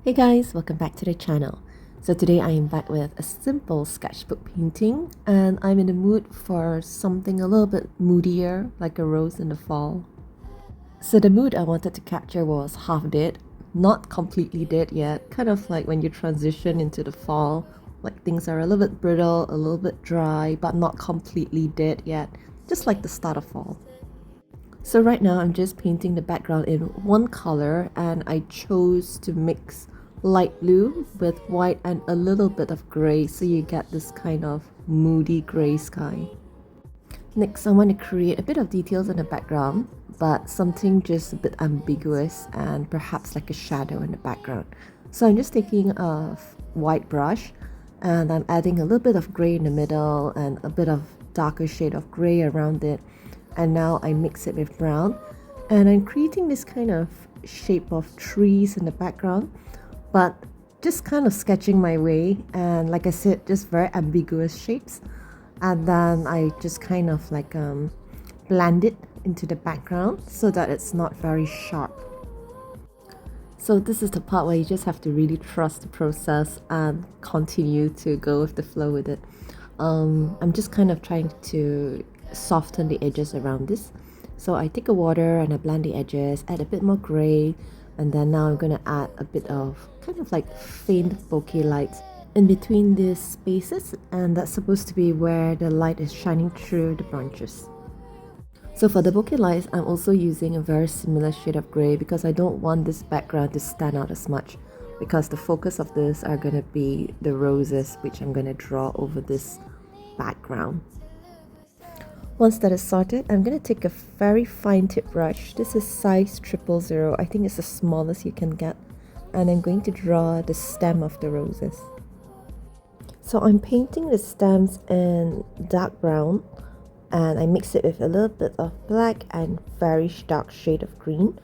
Hey guys, welcome back to the channel. So today I am back with a simple sketchbook painting and I'm in the mood for something a little bit moodier, like a rose in the fall. So the mood I wanted to capture was half dead, not completely dead yet, kind of like when you transition into the fall, like things are a little bit brittle, a little bit dry, but not completely dead yet, just like the start of fall. So right now I'm just painting the background in one color and I chose to mix light blue with white and a little bit of gray so you get this kind of moody gray sky. Next I want to create a bit of details in the background, but something just a bit ambiguous and perhaps like a shadow in the background. So I'm just taking a white brush and I'm adding a little bit of gray in the middle and a bit of darker shade of gray around it, and now I mix it with brown and I'm creating this kind of shape of trees in the background, but just kind of sketching my way, and like I said, just very ambiguous shapes. And then I just kind of like blend it into the background so that it's not very sharp. So this is the part where you just have to really trust the process and continue to go with the flow with it. I'm just kind of trying to soften the edges around this. So I take a water and I blend the edges, add a bit more gray, and then now I'm going to add a bit of kind of like faint bokeh lights in between these spaces, and that's supposed to be where the light is shining through the branches. So for the bokeh lights, I'm also using a very similar shade of gray because I don't want this background to stand out as much, because the focus of this are going to be the roses which I'm going to draw over this background. Once that is sorted, I'm going to take a very fine tip brush. This is size 000. I think it's the smallest you can get. And I'm going to draw the stem of the roses. So I'm painting the stems in dark brown, and I mix it with a little bit of black and very dark shade of green.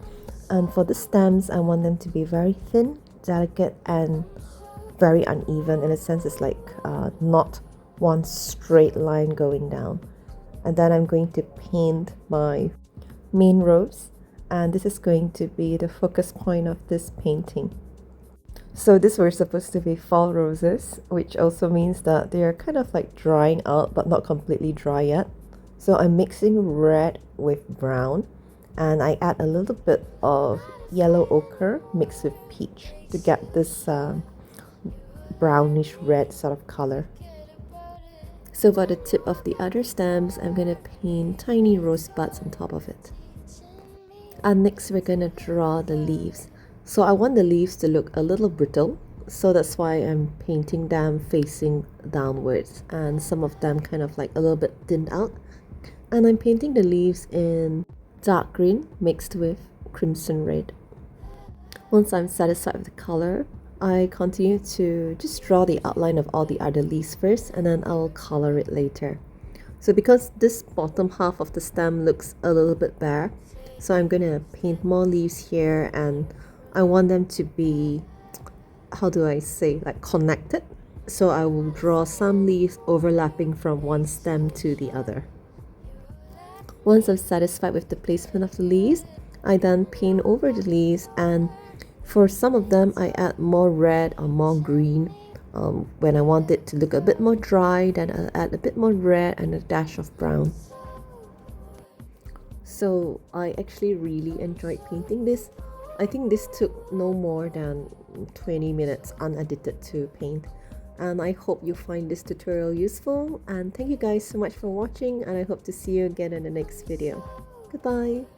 And for the stems, I want them to be very thin, delicate, and very uneven. In a sense, it's like not one straight line going down. And then I'm going to paint my main rose, and this is going to be the focus point of this painting. So these were supposed to be fall roses, which also means that they are kind of like drying out but not completely dry yet. So I'm mixing red with brown, and I add a little bit of yellow ochre mixed with peach to get this brownish red sort of color. So for the tip of the other stems, I'm going to paint tiny rose buds on top of it. And next we're going to draw the leaves. So I want the leaves to look a little brittle, so that's why I'm painting them facing downwards, and some of them kind of like a little bit thinned out. And I'm painting the leaves in dark green mixed with crimson red. Once I'm satisfied with the color, I continue to just draw the outline of all the other leaves first, and then I'll color it later. So because this bottom half of the stem looks a little bit bare, so I'm gonna paint more leaves here, and I want them to be, how do I say, like connected. So I will draw some leaves overlapping from one stem to the other. Once I'm satisfied with the placement of the leaves, I then paint over the leaves, and for some of them I add more red or more green. When I want it to look a bit more dry, then I'll add a bit more red and a dash of brown. So I actually really enjoyed painting this. I think this took no more than 20 minutes unedited to paint. And I hope you find this tutorial useful, and thank you guys so much for watching, and I hope to see you again in the next video. Goodbye!